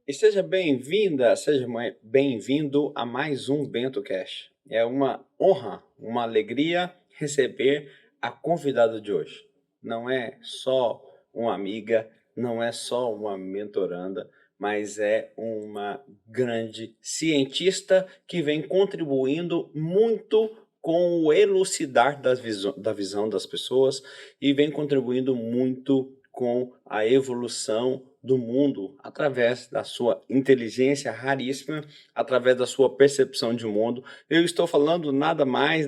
E seja bem-vinda, bem-vindo a mais um Bento Cash. É uma honra, uma alegria receber a convidada de hoje. Não é só uma amiga, não é só uma mentoranda, mas é uma grande cientista que vem contribuindo muito com o elucidar da visão das pessoas e vem contribuindo muito com a evolução do mundo através da sua inteligência raríssima, através da sua percepção de mundo. Eu estou falando nada mais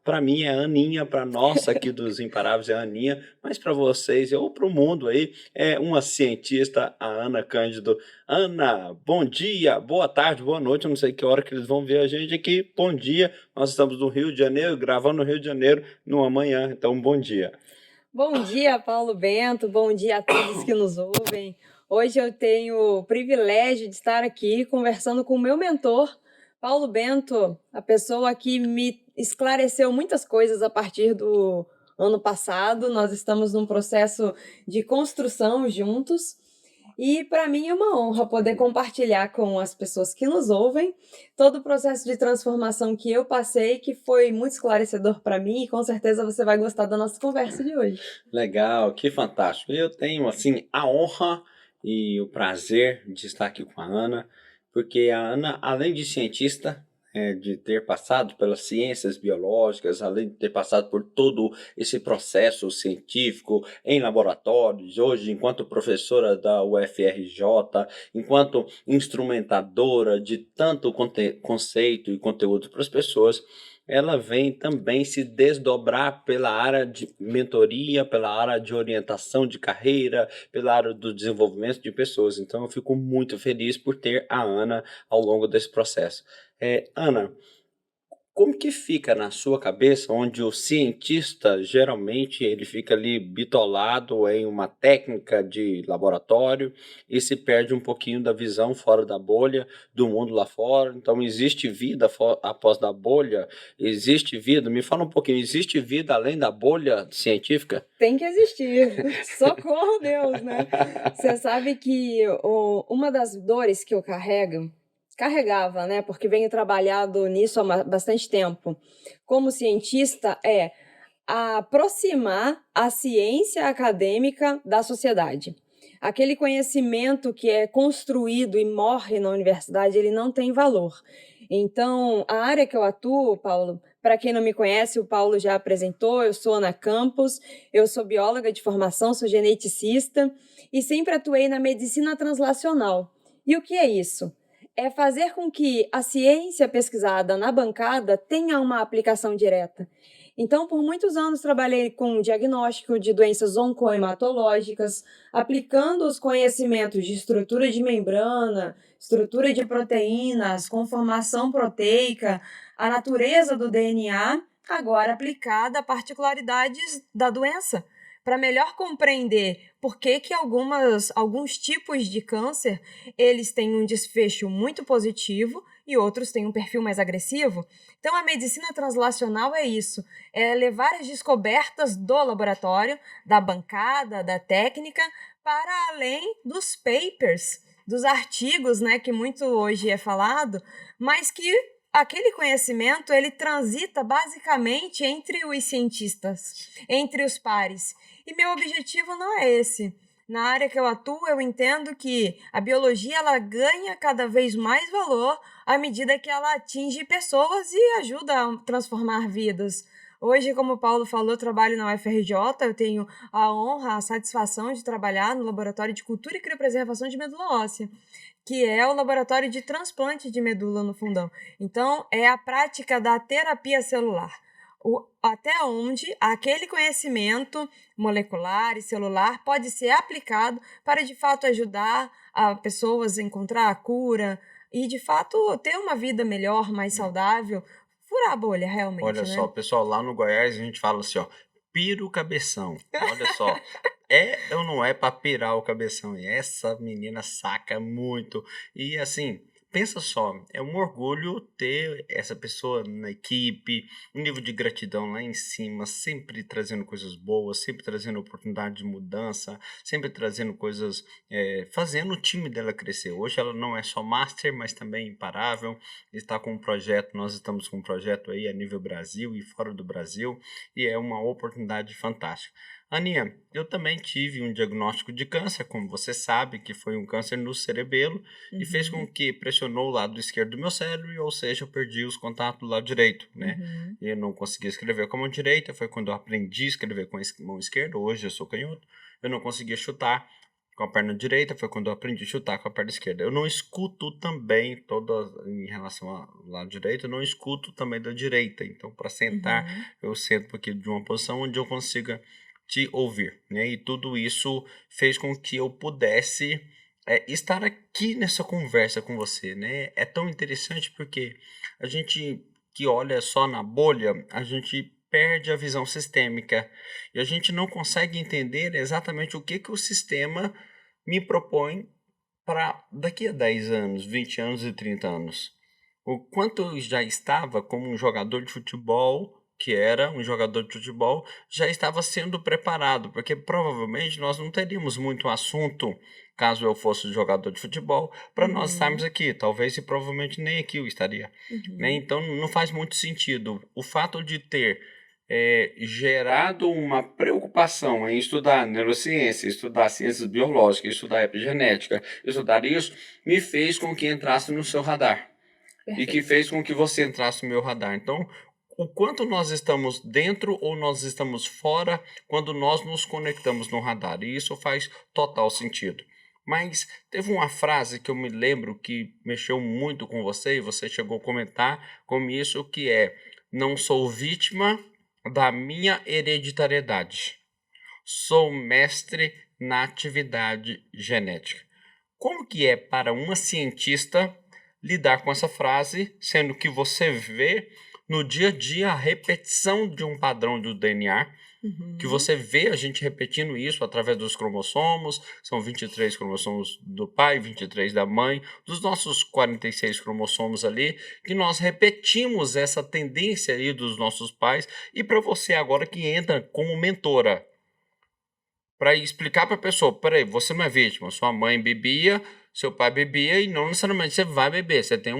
para mim é a Aninha, para nós aqui dos Imparáveis é a Aninha, mas para vocês ou para o mundo aí é uma cientista, a Ana Cândido. Ana, bom dia, boa tarde, boa noite, eu não sei que hora que eles vão ver a gente aqui. Bom dia, nós estamos no Rio de Janeiro, gravando no Rio de Janeiro numa manhã, então bom dia. Bom dia, Paulo Bento. Bom dia a todos que nos ouvem. Hoje eu tenho o privilégio de estar aqui conversando com o meu mentor, Paulo Bento, a pessoa que me esclareceu muitas coisas a partir do ano passado. Nós estamos num processo de construção juntos. E para mim é uma honra poder compartilhar com as pessoas que nos ouvem todo o processo de transformação que eu passei, que foi muito esclarecedor para mim, e com certeza você vai gostar da nossa conversa de hoje. Legal, que fantástico. Eu tenho, assim, a honra e o prazer de estar aqui com a Ana, porque a Ana, além de cientista, de ter passado pelas ciências biológicas, além de ter passado por todo esse processo científico em laboratórios, hoje, enquanto professora da UFRJ, enquanto instrumentadora de tanto conceito e conteúdo para as pessoas, ela vem também se desdobrar pela área de mentoria, pela área de orientação de carreira, pela área do desenvolvimento de pessoas. Então, eu fico muito feliz por ter a Ana ao longo desse processo. Ana, como que fica na sua cabeça, onde o cientista geralmente ele fica ali bitolado em uma técnica de laboratório e se perde um pouquinho da visão fora da bolha do mundo lá fora? Então, existe vida após da bolha? Existe vida? Me fala um pouquinho, existe vida além da bolha científica? Tem que existir. Socorro, Deus, né? Você sabe que uma das dores que eu carregava, né? Porque venho trabalhando nisso há bastante tempo, como cientista, é aproximar a ciência acadêmica da sociedade. Aquele conhecimento que é construído e morre na universidade, ele não tem valor. Então, a área que eu atuo, Paulo, para quem não me conhece, o Paulo já apresentou, eu sou Ana Campos, eu sou bióloga de formação, sou geneticista e sempre atuei na medicina translacional. E o que é isso? É fazer com que a ciência pesquisada na bancada tenha uma aplicação direta. Então, por muitos anos, trabalhei com diagnóstico de doenças oncohematológicas, aplicando os conhecimentos de estrutura de membrana, estrutura de proteínas, conformação proteica, a natureza do DNA, agora aplicada a particularidades da doença, para melhor compreender por que alguns tipos de câncer eles têm um desfecho muito positivo e outros têm um perfil mais agressivo. Então, a medicina translacional é isso, é levar as descobertas do laboratório, da bancada, da técnica, para além dos papers, dos artigos, né, que muito hoje é falado, mas que aquele conhecimento ele transita basicamente entre os cientistas, entre os pares. E meu objetivo não é esse. Na área que eu atuo, eu entendo que a biologia ela ganha cada vez mais valor à medida que ela atinge pessoas e ajuda a transformar vidas. Hoje, como o Paulo falou, eu trabalho na UFRJ, eu tenho a honra, a satisfação de trabalhar no Laboratório de Cultura e Criopreservação de Medula Óssea, que é o laboratório de transplante de medula no Fundão. Então, é a prática da terapia celular. Até onde aquele conhecimento molecular e celular pode ser aplicado para, de fato, ajudar a pessoas a encontrar a cura e, de fato, ter uma vida melhor, mais saudável, furar a bolha, realmente, Olha né? só, pessoal, lá no Goiás a gente fala assim, ó, pira o cabeção. Olha só, ou não é para pirar o cabeção? E essa menina saca muito. E assim, pensa só, é um orgulho ter essa pessoa na equipe, um nível de gratidão lá em cima, sempre trazendo coisas boas, sempre trazendo oportunidade de mudança, sempre trazendo coisas, fazendo o time dela crescer. Hoje ela não é só master, mas também imparável, está com um projeto, nós estamos com um projeto aí a nível Brasil e fora do Brasil, e é uma oportunidade fantástica. Aninha, eu também tive um diagnóstico de câncer, como você sabe, que foi um câncer no cerebelo e fez com Uhum, que pressionou o lado esquerdo do meu cérebro, ou seja, eu perdi os contatos do lado direito, né? uhum, Eu não conseguia escrever com a mão direita, foi quando eu aprendi a escrever com a mão esquerda, hoje eu sou canhoto, eu não conseguia chutar com a perna direita, foi quando eu aprendi a chutar com a perna esquerda. Eu não escuto também, em relação ao lado direito, eu não escuto também da direita, então para sentar, uhum. eu sento aqui de uma posição onde eu consiga te ouvir, né? E tudo isso fez com que eu pudesse estar aqui nessa conversa com você, né? É tão interessante porque a gente que olha só na bolha, a gente perde a visão sistêmica e a gente não consegue entender exatamente o que que o sistema me propõe para daqui a 10 anos, 20 anos e 30 anos. O quanto eu já estava como um jogador de futebol, que era um jogador de futebol, já estava sendo preparado, porque provavelmente nós não teríamos muito assunto, caso eu fosse jogador de futebol, para nós estarmos Uhum, aqui. Talvez e provavelmente nem aqui eu estaria, né? uhum. Então não faz muito sentido. O fato de ter gerado uma preocupação em estudar neurociência, estudar ciências biológicas, estudar epigenética, estudar isso, me fez com que entrasse no seu radar e que Perfeito. fez com que você entrasse no meu radar. Então, o quanto nós estamos dentro ou nós estamos fora quando nós nos conectamos no radar, e isso faz total sentido. Mas teve uma frase que eu me lembro que mexeu muito com você e você chegou a comentar como isso, que é: não sou vítima da minha hereditariedade, sou mestre na atividade genética. Como que é para uma cientista lidar com essa frase, sendo que você vê no dia a dia a repetição de um padrão do DNA, que Uhum. você vê a gente repetindo isso através dos cromossomos, são 23 cromossomos do pai, 23 da mãe, dos nossos 46 cromossomos ali, que nós repetimos essa tendência aí dos nossos pais, e para você agora que entra como mentora, para explicar para a pessoa: peraí, você não é vítima, sua mãe bebia, seu pai bebia e não necessariamente você vai beber, você tem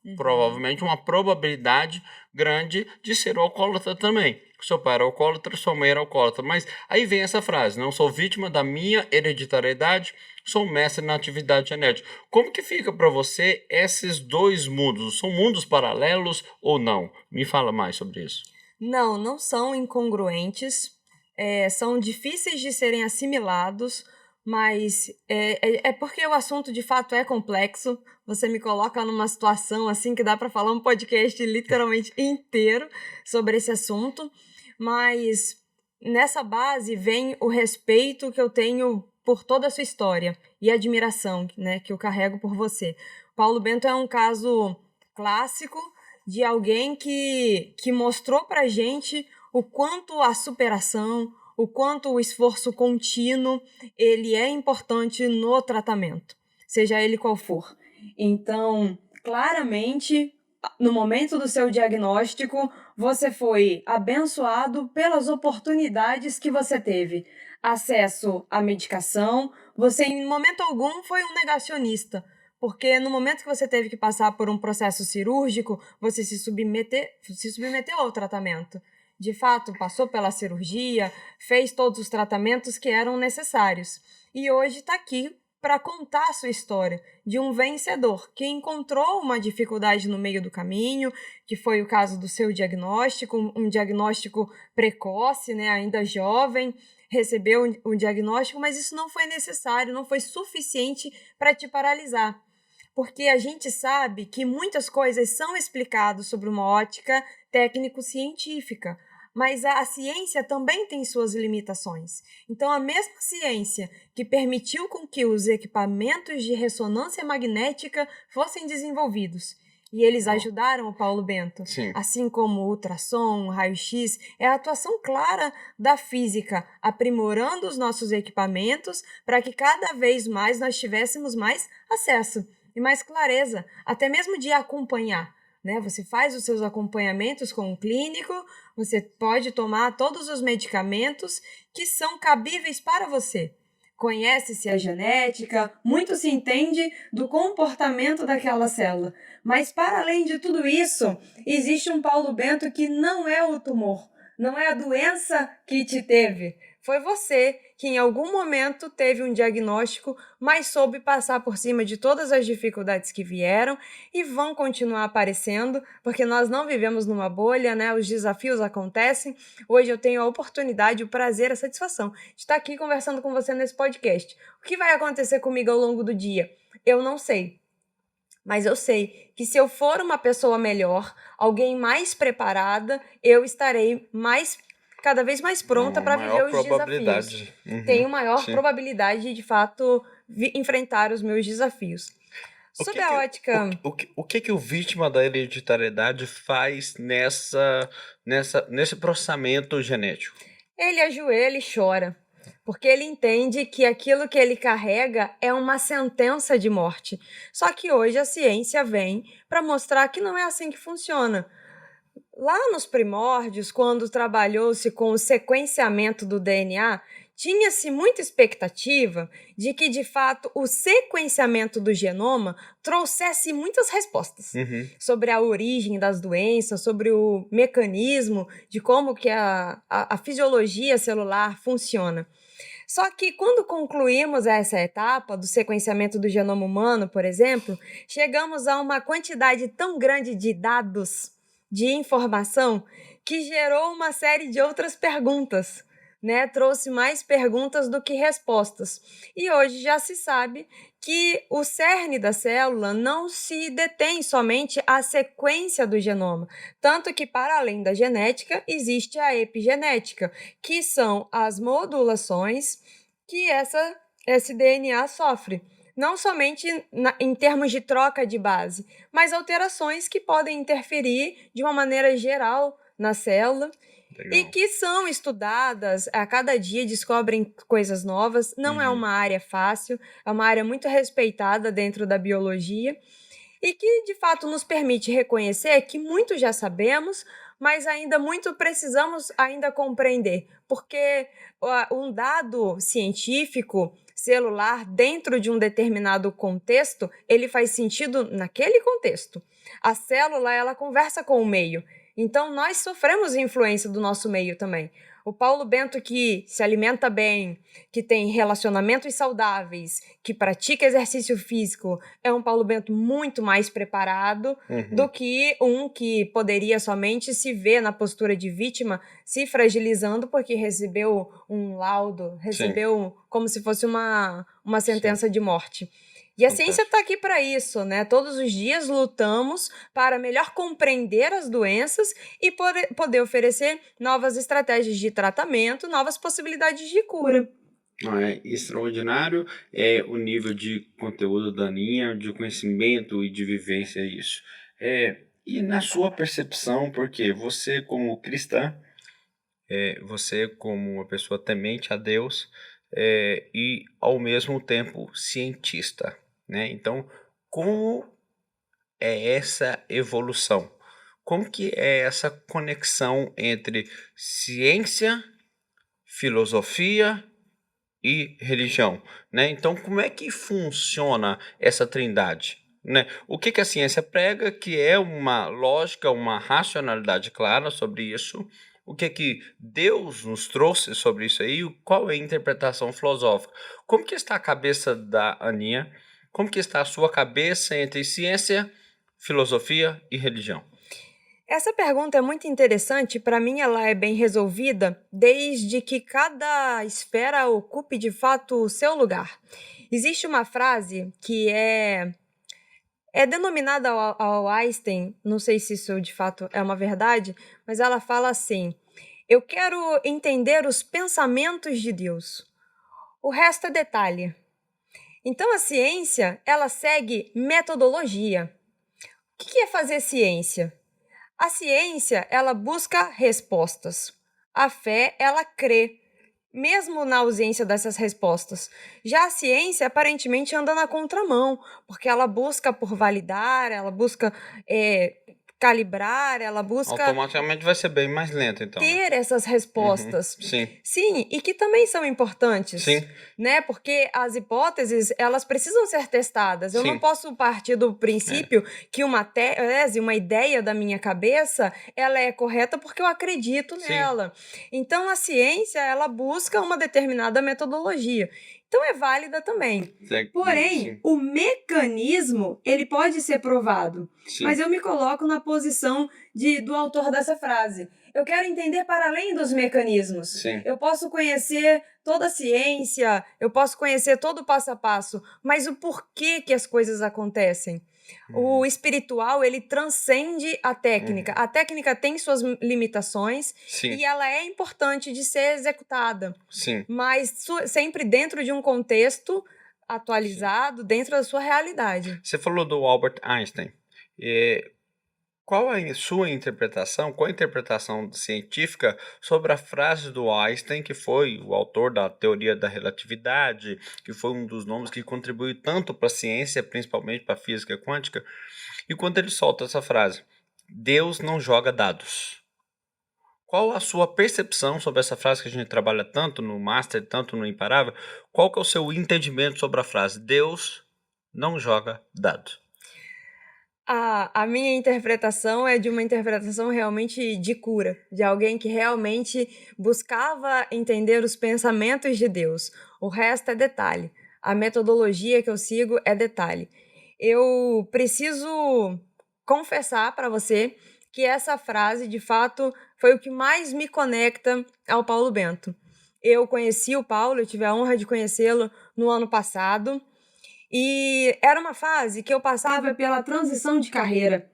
Uhum. provavelmente uma probabilidade grande de ser alcoólatra também. Seu pai era alcoólatra, sua mãe era alcoólatra, mas aí vem essa frase: não sou vítima da minha hereditariedade, sou mestre na atividade genética. Como que fica para você esses dois mundos? São mundos paralelos ou não? Me fala mais sobre isso. Não, não são incongruentes, são difíceis de serem assimilados, mas é porque o assunto de fato é complexo. Você me coloca numa situação assim que dá para falar um podcast literalmente inteiro sobre esse assunto, mas nessa base vem o respeito que eu tenho por toda a sua história e a admiração, né, que eu carrego por você. Paulo Bento é um caso clássico de alguém que mostrou pra gente o quanto a superação, o quanto o esforço contínuo, ele é importante no tratamento, seja ele qual for. Então, claramente, no momento do seu diagnóstico, você foi abençoado pelas oportunidades que você teve. Acesso à medicação, você em momento algum foi um negacionista, porque no momento que você teve que passar por um processo cirúrgico, você se submeteu ao tratamento. De fato, passou pela cirurgia, fez todos os tratamentos que eram necessários. E hoje está aqui para contar a sua história de um vencedor que encontrou uma dificuldade no meio do caminho, que foi o caso do seu diagnóstico, um diagnóstico precoce, né, ainda jovem, recebeu um diagnóstico, mas isso não foi necessário, não foi suficiente para te paralisar, porque a gente sabe que muitas coisas são explicadas sobre uma ótica técnico-científica, mas a ciência também tem suas limitações. Então, a mesma ciência que permitiu com que os equipamentos de ressonância magnética fossem desenvolvidos, e eles Ó, ajudaram o Paulo Bento, sim. assim como o ultrassom, o raio-x, é a atuação clara da física, aprimorando os nossos equipamentos para que cada vez mais nós tivéssemos mais acesso. e mais clareza, até mesmo de acompanhar, né? Você faz os seus acompanhamentos com o clínico, você pode tomar todos os medicamentos que são cabíveis para você. Conhece-se a genética, muito se entende do comportamento daquela célula. Mas, para além de tudo isso, existe um Paulo Bento que não é o tumor, não é a doença que te teve. Foi você que em algum momento teve um diagnóstico, mas soube passar por cima de todas as dificuldades que vieram e vão continuar aparecendo, porque nós não vivemos numa bolha, né? Os desafios acontecem. Hoje eu tenho a oportunidade, o prazer, a satisfação de estar aqui conversando com você nesse podcast. O que vai acontecer comigo ao longo do dia? Eu não sei. Mas eu sei que se eu for uma pessoa melhor, alguém mais preparada, eu estarei cada vez mais pronta para viver os desafios. Tenho maior probabilidade de fato, enfrentar os meus desafios. Sob a ótica... O que o vítima da hereditariedade faz nesse processamento genético? Ele ajoelha e chora, porque ele entende que aquilo que ele carrega é uma sentença de morte. Só que hoje a ciência vem para mostrar que não é assim que funciona. Lá nos primórdios, quando trabalhou-se com o sequenciamento do DNA, tinha-se muita expectativa de que, de fato, o sequenciamento do genoma trouxesse muitas respostas sobre a origem das doenças, sobre o mecanismo de como que a fisiologia celular funciona. Só que quando concluímos essa etapa do sequenciamento do genoma humano, por exemplo, chegamos a uma quantidade tão grande de dados, de informação, que gerou uma série de outras perguntas, né? Trouxe mais perguntas do que respostas. E hoje já se sabe que o cerne da célula não se detém somente à sequência do genoma, tanto que, para além da genética, existe a epigenética, que são as modulações que esse DNA sofre. Não somente em termos de troca de base, mas alterações que podem interferir de uma maneira geral na célula. Legal. E que são estudadas, a cada dia descobrem coisas novas. Não é uma área fácil, é uma área muito respeitada dentro da biologia e que, de fato, nos permite reconhecer que muito já sabemos, mas ainda muito precisamos ainda compreender, porque um dado científico celular dentro de um determinado contexto, ele faz sentido naquele contexto. A célula, ela conversa com o meio. Então, nós sofremos influência do nosso meio também. O Paulo Bento, que se alimenta bem, que tem relacionamentos saudáveis, que pratica exercício físico, é um Paulo Bento muito mais preparado do que um que poderia somente se ver na postura de vítima, se fragilizando porque recebeu um laudo, recebeu como se fosse uma sentença de morte. E a ciência está aqui para isso, né? Todos os dias lutamos para melhor compreender as doenças e poder oferecer novas estratégias de tratamento, novas possibilidades de cura. É extraordinário o nível de conteúdo da Aninha, de conhecimento e de vivência isso. E na sua percepção, porque você como cristã, você como uma pessoa temente a Deus e ao mesmo tempo cientista, né? Então, como é essa evolução? Como que é essa conexão entre ciência, filosofia e religião, né? Então, como é que funciona essa trindade, né? O que a ciência prega, que é uma lógica, uma racionalidade clara sobre isso. O que Deus nos trouxe sobre isso aí? Qual é a interpretação filosófica? Como que está a cabeça da Aninha? Como que está a sua cabeça entre ciência, filosofia e religião? Essa pergunta é muito interessante. Para mim, ela é bem resolvida desde que cada esfera ocupe de fato o seu lugar. Existe uma frase que é denominada ao Einstein, não sei se isso de fato é uma verdade, mas ela fala assim: eu quero entender os pensamentos de Deus. O resto é detalhe. Então a ciência, ela segue metodologia. O que é fazer ciência? A ciência, ela busca respostas. A fé, ela crê. mesmo na ausência dessas respostas. Já a ciência aparentemente anda na contramão, porque ela busca por validar, ela busca calibrar, ela busca Automaticamente vai ser bem mais lento, então, né? ter essas respostas. Sim, Sim, e que também são importantes, sim, né? Porque as hipóteses, elas precisam ser testadas. Eu não sim. posso partir do princípio que uma tese, uma ideia da minha cabeça, ela é correta porque eu acredito Sim. nela. Então, a ciência, ela busca uma determinada metodologia. Então, é válida também. Porém, Sim, o mecanismo, ele pode ser provado. sim. Mas eu me coloco na posição do autor dessa frase. Eu quero entender para além dos mecanismos. Sim. Eu posso conhecer toda a ciência, eu posso conhecer todo o passo a passo, mas o porquê que as coisas acontecem. O espiritual, ele transcende a técnica. A técnica tem suas limitações Sim. e ela é importante de ser executada, Sim. mas sempre dentro de um contexto atualizado, dentro da sua realidade. Você falou do Albert Einstein. Qual a sua interpretação, qual a interpretação científica sobre a frase do Einstein, que foi o autor da teoria da relatividade, que foi um dos nomes que contribuiu tanto para a ciência, principalmente para a física quântica, e quando ele solta essa frase, Deus não joga dados. Qual a sua percepção sobre essa frase que a gente trabalha tanto no Master, tanto no Imparável? Qual que é o seu entendimento sobre a frase Deus não joga dados? A minha interpretação é de uma interpretação realmente de cura, de alguém que realmente buscava entender os pensamentos de Deus. O resto é detalhe. A metodologia que eu sigo é detalhe. Eu preciso confessar para você que essa frase, de fato, foi o que mais me conecta ao Paulo Bento. Eu conheci o Paulo, eu tive a honra de conhecê-lo no ano passado. E era uma fase que eu passava pela transição de carreira.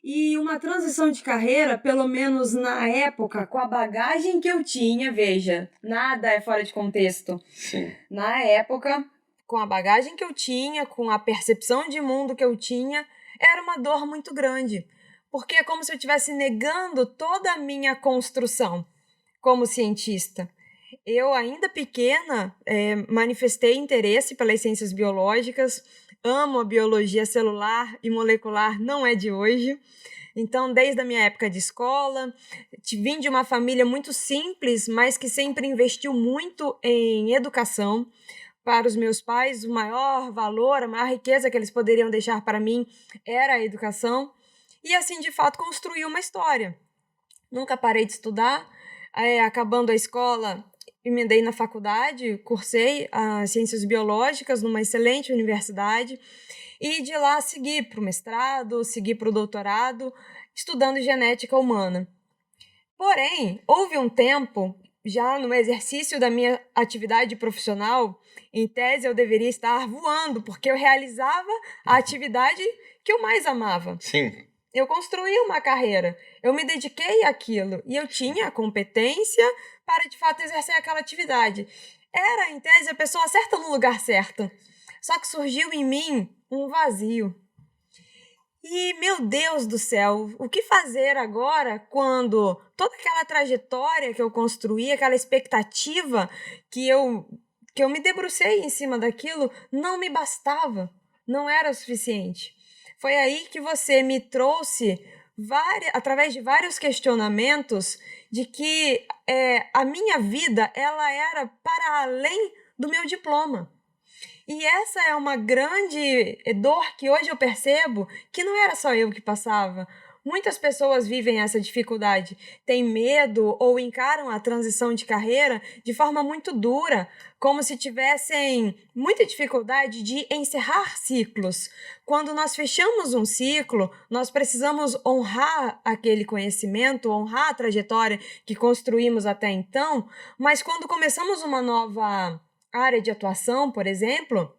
E uma transição de carreira, pelo menos na época, com a bagagem que eu tinha, veja, nada é fora de contexto. Sim. Na época, com a bagagem que eu tinha, com a percepção de mundo que eu tinha, era uma dor muito grande. Porque é como se eu estivesse negando toda a minha construção como cientista. Eu, ainda pequena, manifestei interesse pelas ciências biológicas, amo a biologia celular e molecular, não é de hoje. Então, desde a minha época de escola, vim de uma família muito simples, mas que sempre investiu muito em educação. Para os meus pais, o maior valor, a maior riqueza que eles poderiam deixar para mim era a educação. E assim, de fato, construí uma história. Nunca parei de estudar. Acabando a escola, emendei na faculdade, cursei as ciências biológicas numa excelente universidade e de lá segui para o mestrado, segui para o doutorado, estudando genética humana. Porém, houve um tempo, já no exercício da minha atividade profissional, em tese eu deveria estar voando, porque eu realizava a atividade que eu mais amava. Sim. Eu construí uma carreira, eu me dediquei àquilo e eu tinha a competência para, de fato, exercer aquela atividade. Era, em tese, a pessoa certa no lugar certo. Só que surgiu em mim um vazio. E, meu Deus do céu, o que fazer agora quando toda aquela trajetória que eu construí, aquela expectativa que eu me debrucei em cima daquilo, não me bastava, não era o suficiente. Foi aí que você me trouxe, através de vários questionamentos, de que a minha vida ela era para além do meu diploma. E essa é uma grande dor que hoje eu percebo que não era só eu que passava. Muitas pessoas vivem essa dificuldade, têm medo ou encaram a transição de carreira de forma muito dura, como se tivessem muita dificuldade de encerrar ciclos. Quando nós fechamos um ciclo, nós precisamos honrar aquele conhecimento, honrar a trajetória que construímos até então, mas quando começamos uma nova área de atuação, por exemplo,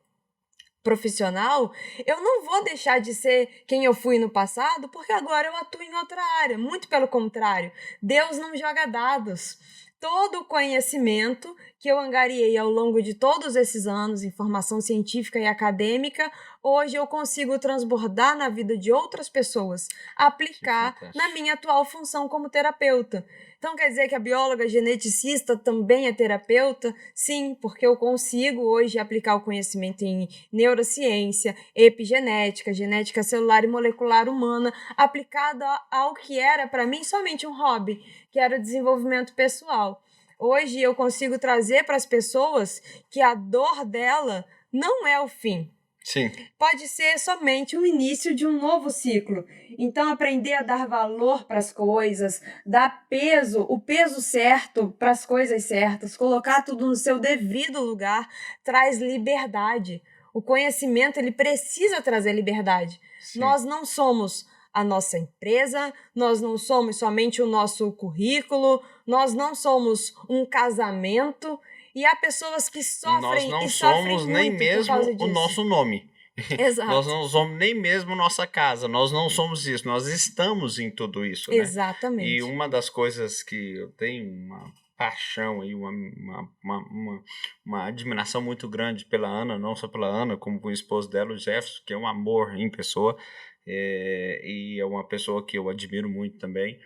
profissional, eu não vou deixar de ser quem eu fui no passado, porque agora eu atuo em outra área. Muito pelo contrário, Deus não joga dados. Todo o conhecimento que eu angariei ao longo de todos esses anos em formação científica e acadêmica, hoje eu consigo transbordar na vida de outras pessoas, aplicar na minha atual função como terapeuta. Então quer dizer que a bióloga geneticista também é terapeuta? Sim, porque eu consigo hoje aplicar o conhecimento em neurociência, epigenética, genética celular e molecular humana, aplicado ao que era para mim somente um hobby, que era o desenvolvimento pessoal. Hoje eu consigo trazer para as pessoas que a dor dela não é o fim. Sim. Pode ser somente o início de um novo ciclo. Então, aprender a dar valor para as coisas, dar peso, o peso certo para as coisas certas, colocar tudo no seu devido lugar, traz liberdade. O conhecimento, ele precisa trazer liberdade. Sim. Nós não somos a nossa empresa, nós não somos somente o nosso currículo, nós não somos um casamento. E há pessoas que sofrem Nós não e sofrem somos nem muito por mesmo causa o disso. nosso nome. Exato. Nós não somos nem mesmo nossa casa, nós não somos isso, nós estamos em tudo isso, né? Exatamente. E uma das coisas que eu tenho uma paixão e uma admiração muito grande pela Ana, não só pela Ana, como com o esposo dela, o Jefferson, que é um amor em pessoa, e é uma pessoa que eu admiro muito também,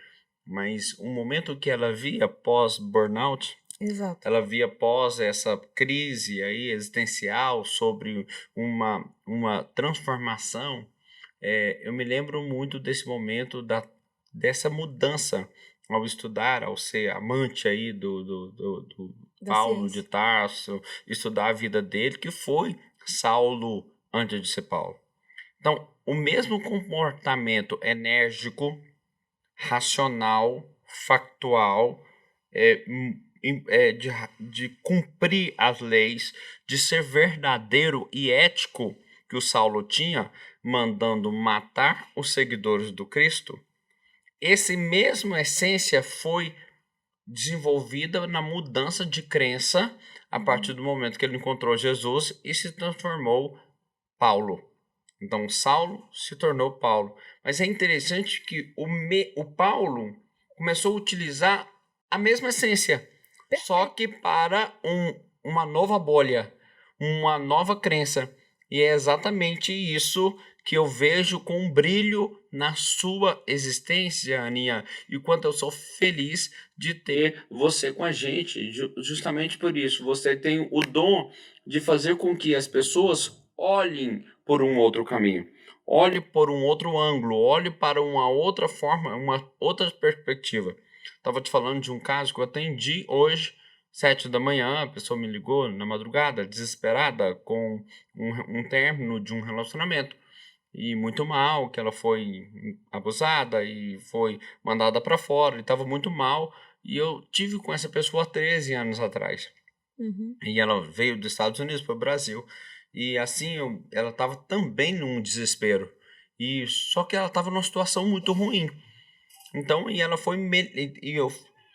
mas um momento que ela via pós-burnout, Exato. ela via após essa crise aí existencial sobre uma transformação, eu me lembro muito desse momento dessa mudança ao estudar, ao ser amante aí do Da Paulo de ciência. Tarso, estudar a vida dele, que foi Saulo antes de ser Paulo. Então, o mesmo comportamento enérgico, racional, factual, de cumprir as leis, de ser verdadeiro e ético que o Saulo tinha, mandando matar os seguidores do Cristo, essa mesma essência foi desenvolvida na mudança de crença a partir do momento que ele encontrou Jesus e se transformou Paulo. Então, Saulo se tornou Paulo. Mas é interessante que o Paulo começou a utilizar a mesma essência, só que para uma nova bolha, uma nova crença. E é exatamente isso que eu vejo com um brilho na sua existência, Aninha. E quanto eu sou feliz de ter você com a gente, justamente por isso. Você tem o dom de fazer com que as pessoas olhem por um outro caminho, olhe por um outro ângulo, olhe para uma outra forma, uma outra perspectiva. Estava te falando de um caso que eu atendi hoje, 7 da manhã, a pessoa me ligou na madrugada, desesperada, com um término de um relacionamento. E muito mal, que ela foi abusada e foi mandada para fora, e estava muito mal. E eu tive com essa pessoa há 13 anos atrás. Uhum. E ela veio dos Estados Unidos para o Brasil. E assim, ela estava também num desespero. E só que ela estava numa situação muito ruim. Então, e ela foi e eu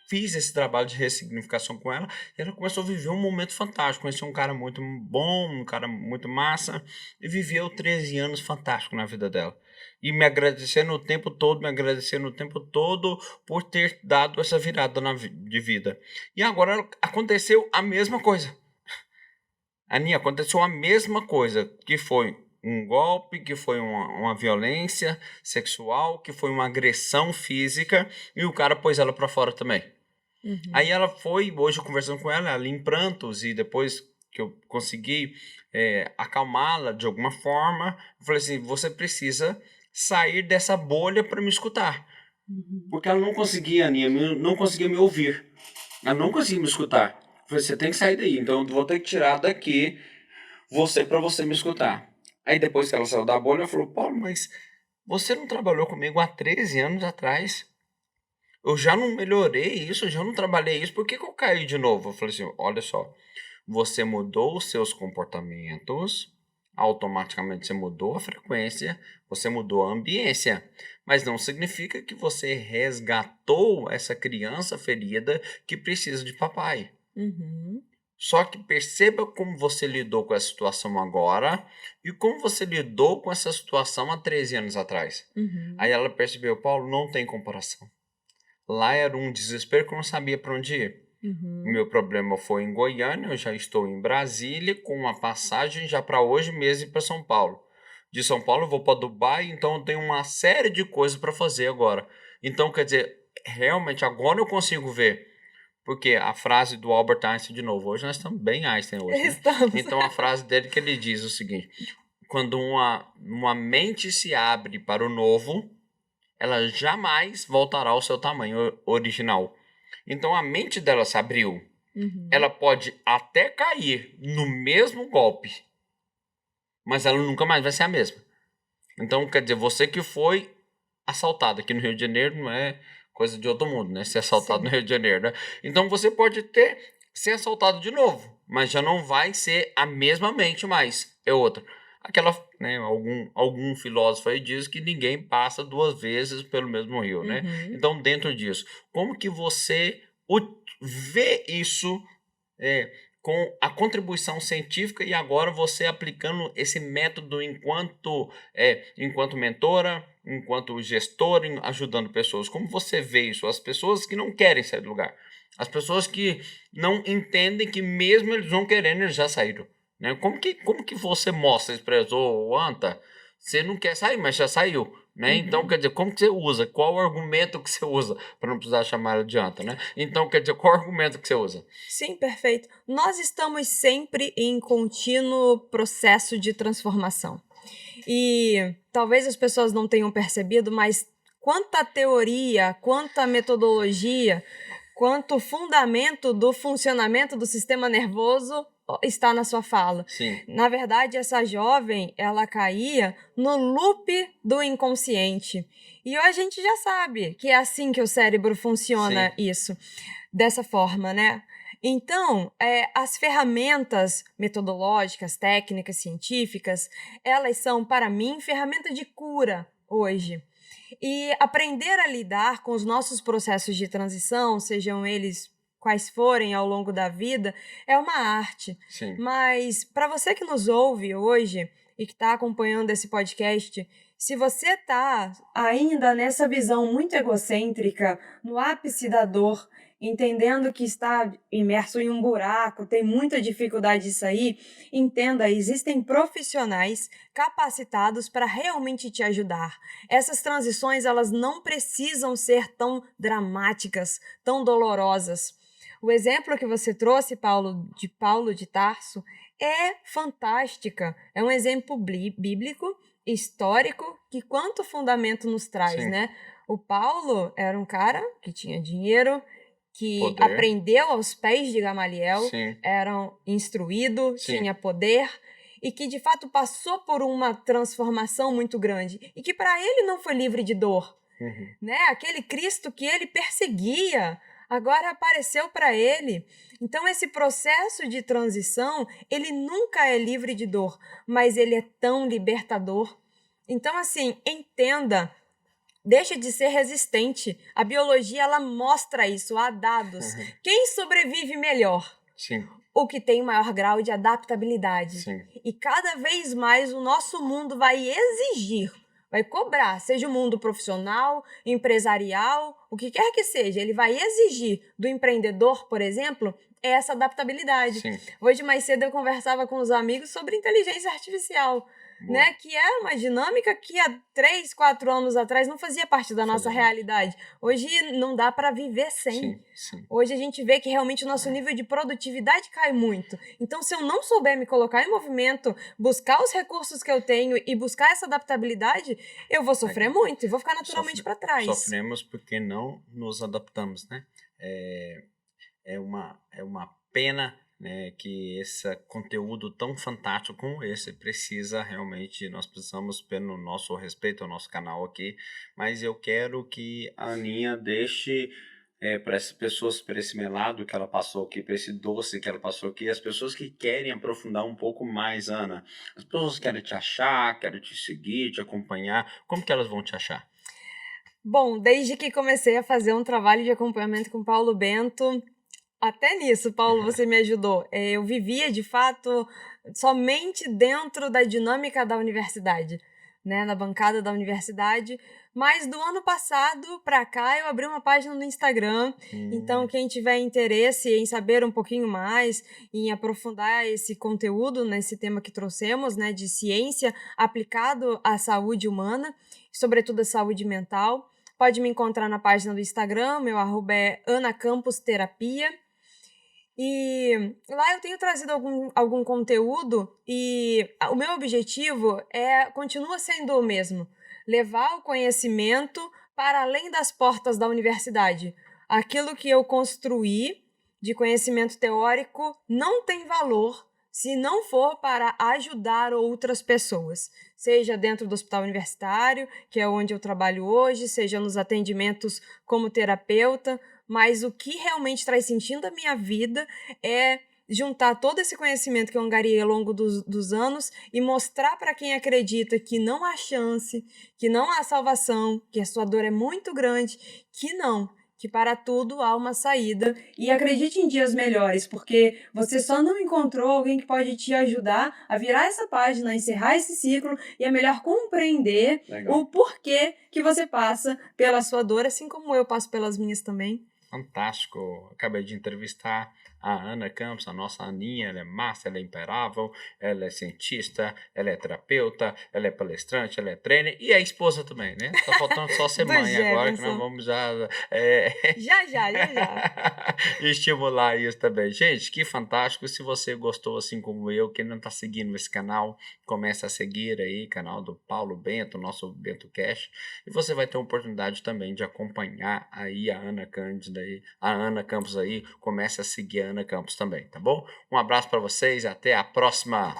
fiz esse trabalho de ressignificação com ela, e ela começou a viver um momento fantástico. Conheci um cara muito bom, um cara muito massa, e viveu 13 anos fantástico na vida dela. E me agradecendo o tempo todo por ter dado essa virada de vida. E agora aconteceu a mesma coisa. Aninha, aconteceu a mesma coisa, que foi um golpe, que foi uma violência sexual, que foi uma agressão física, e o cara pôs ela pra fora também. Uhum. Aí ela foi, hoje conversando com ela em prantos, e depois que eu consegui acalmá-la de alguma forma, eu falei assim, você precisa sair dessa bolha para me escutar. Uhum. Porque ela não conseguia, Aninha, não conseguia me ouvir. Ela não conseguia me escutar. Eu falei, você tem que sair daí, então eu vou ter que tirar daqui você para você me escutar. Aí depois que ela saiu da bolha, ela falou, Paulo, mas você não trabalhou comigo há 13 anos atrás? Eu já não melhorei isso, eu já não trabalhei isso, por que eu caí de novo? Eu falei assim, olha só, você mudou os seus comportamentos, automaticamente você mudou a frequência, você mudou a ambiência, mas não significa que você resgatou essa criança ferida que precisa de papai. Uhum. Só que perceba como você lidou com essa situação agora e como você lidou com essa situação há 13 anos atrás. Uhum. Aí ela percebeu, Paulo, não tem comparação. Lá era um desespero que eu não sabia para onde ir. Uhum. O meu problema foi em Goiânia, eu já estou em Brasília, com uma passagem já para hoje mesmo para São Paulo. De São Paulo eu vou para Dubai, então eu tenho uma série de coisas para fazer agora. Então, quer dizer, realmente agora eu consigo ver. Porque a frase do Albert Einstein, de novo, hoje nós estamos bem Einstein hoje, né? Estamos. Então a frase dele que ele diz o seguinte: quando uma mente se abre para o novo, ela jamais voltará ao seu tamanho original. Então a mente dela se abriu. Ela pode até cair no mesmo golpe, mas ela nunca mais vai ser a mesma. Então, quer dizer, você que foi assaltado aqui no Rio de Janeiro não é coisa de outro mundo, né? Ser assaltado Sim. no Rio de Janeiro, né? Então você pode ser assaltado de novo, mas já não vai ser a mesma mente mais, é outra. Aquela, né, algum filósofo aí diz que ninguém passa 2 vezes pelo mesmo rio, né? Então, dentro disso, como que você vê isso com a contribuição científica e agora você aplicando esse método enquanto mentora, enquanto gestora, ajudando pessoas? Como você vê isso? As pessoas que não querem sair do lugar, as pessoas que não entendem que mesmo eles não querendo, eles já saíram, né? Como que você mostra isso para eles? Ô, Anta, você não quer sair, mas já saiu, né? Então, quer dizer, como que você usa? Qual o argumento que você usa para não precisar chamar ela de Anta, né? Então, quer dizer, qual o argumento que você usa? Sim, perfeito. Nós estamos sempre em contínuo processo de transformação. E talvez as pessoas não tenham percebido, mas quanta teoria, quanta metodologia, quanto fundamento do funcionamento do sistema nervoso está na sua fala. Sim. Na verdade, essa jovem, ela caía no loop do inconsciente. E hoje a gente já sabe que é assim que o cérebro funciona. Sim. Isso, dessa forma, né? Então, as ferramentas metodológicas, técnicas, científicas, elas são, para mim, ferramenta de cura hoje. E aprender a lidar com os nossos processos de transição, sejam eles quais forem ao longo da vida, é uma arte. Sim. Mas, para você que nos ouve hoje e que está acompanhando esse podcast, se você está ainda nessa visão muito egocêntrica, no ápice da dor, entendendo que está imerso em um buraco, tem muita dificuldade de sair, entenda, existem profissionais capacitados para realmente te ajudar. Essas transições, elas não precisam ser tão dramáticas, tão dolorosas. O exemplo que você trouxe, Paulo de Tarso, é fantástica. É um exemplo bíblico, histórico, que quanto fundamento nos traz, Sim. né? O Paulo era um cara que tinha dinheiro, que Poder. aprendeu aos pés de Gamaliel, Sim. era instruído, Sim. tinha poder, e que de fato passou por uma transformação muito grande, e que para ele não foi livre de dor. Né? Aquele Cristo que ele perseguia, agora apareceu para ele. Então, esse processo de transição, ele nunca é livre de dor, mas ele é tão libertador. Então, assim, entenda, deixe de ser resistente. A biologia, ela mostra isso, há dados. Quem sobrevive melhor? Sim. O que tem maior grau de adaptabilidade. Sim. E cada vez mais o nosso mundo vai exigir, vai cobrar, seja o mundo profissional, empresarial, o que quer que seja, ele vai exigir do empreendedor, por exemplo, essa adaptabilidade. Sim. Hoje, mais cedo, eu conversava com os amigos sobre inteligência artificial, né? Que é uma dinâmica que há 3, 4 anos atrás não fazia parte da nossa realidade. Hoje não dá para viver sem. Sim. Sim. Hoje a gente vê que realmente o nosso nível de produtividade cai muito. Então, se eu não souber me colocar em movimento, buscar os recursos que eu tenho e buscar essa adaptabilidade, eu vou sofrer muito e vou ficar naturalmente para trás. Sofremos porque não nos adaptamos, né? É uma pena, né, que esse conteúdo tão fantástico como esse nós precisamos, pelo nosso respeito ao nosso canal aqui, mas eu quero que a Aninha deixe para essas pessoas, para esse melado que ela passou aqui, para esse doce que ela passou aqui, as pessoas que querem aprofundar um pouco mais, Ana, as pessoas querem te achar, querem te seguir, te acompanhar, como que elas vão te achar? Bom, desde que comecei a fazer um trabalho de acompanhamento com Paulo Bento, até nisso, Paulo, você me ajudou. Eu vivia, de fato, somente dentro da dinâmica da universidade, né, na bancada da universidade. Mas do ano passado para cá, eu abri uma página no Instagram. Então, quem tiver interesse em saber um pouquinho mais, em aprofundar esse conteúdo, nesse tema que trouxemos, né, de ciência aplicado à saúde humana, sobretudo à saúde mental, pode me encontrar na página do Instagram, meu arroba é anacampus-terapia. E lá eu tenho trazido algum conteúdo e o meu objetivo continua sendo o mesmo, levar o conhecimento para além das portas da universidade. Aquilo que eu construí de conhecimento teórico não tem valor se não for para ajudar outras pessoas, seja dentro do hospital universitário, que é onde eu trabalho hoje, seja nos atendimentos como terapeuta, mas o que realmente traz sentido à minha vida é juntar todo esse conhecimento que eu angariei ao longo dos anos e mostrar para quem acredita que não há chance, que não há salvação, que a sua dor é muito grande, que não, que para tudo há uma saída. E acredite em dias melhores, porque você só não encontrou alguém que pode te ajudar a virar essa página, a encerrar esse ciclo e a melhor compreender o porquê que você passa pela sua dor, assim como eu passo pelas minhas também. Fantástico. Acabei de entrevistar a Ana Campos, a nossa Aninha. Ela é massa, ela é imparável, ela é cientista, ela é terapeuta, ela é palestrante, ela é trainer e é esposa também, né? Tá faltando só ser mãe agora, que nós vamos já... Já. estimular isso também. Gente, que fantástico. Se você gostou, assim como eu, quem não tá seguindo esse canal, começa a seguir aí, canal do Paulo Bento, nosso Bento Cash, e você vai ter a oportunidade também de acompanhar aí a Ana Cândida, a Ana Campos aí, comece a seguir a Ana Campos também, tá bom? Um abraço para vocês, até a próxima!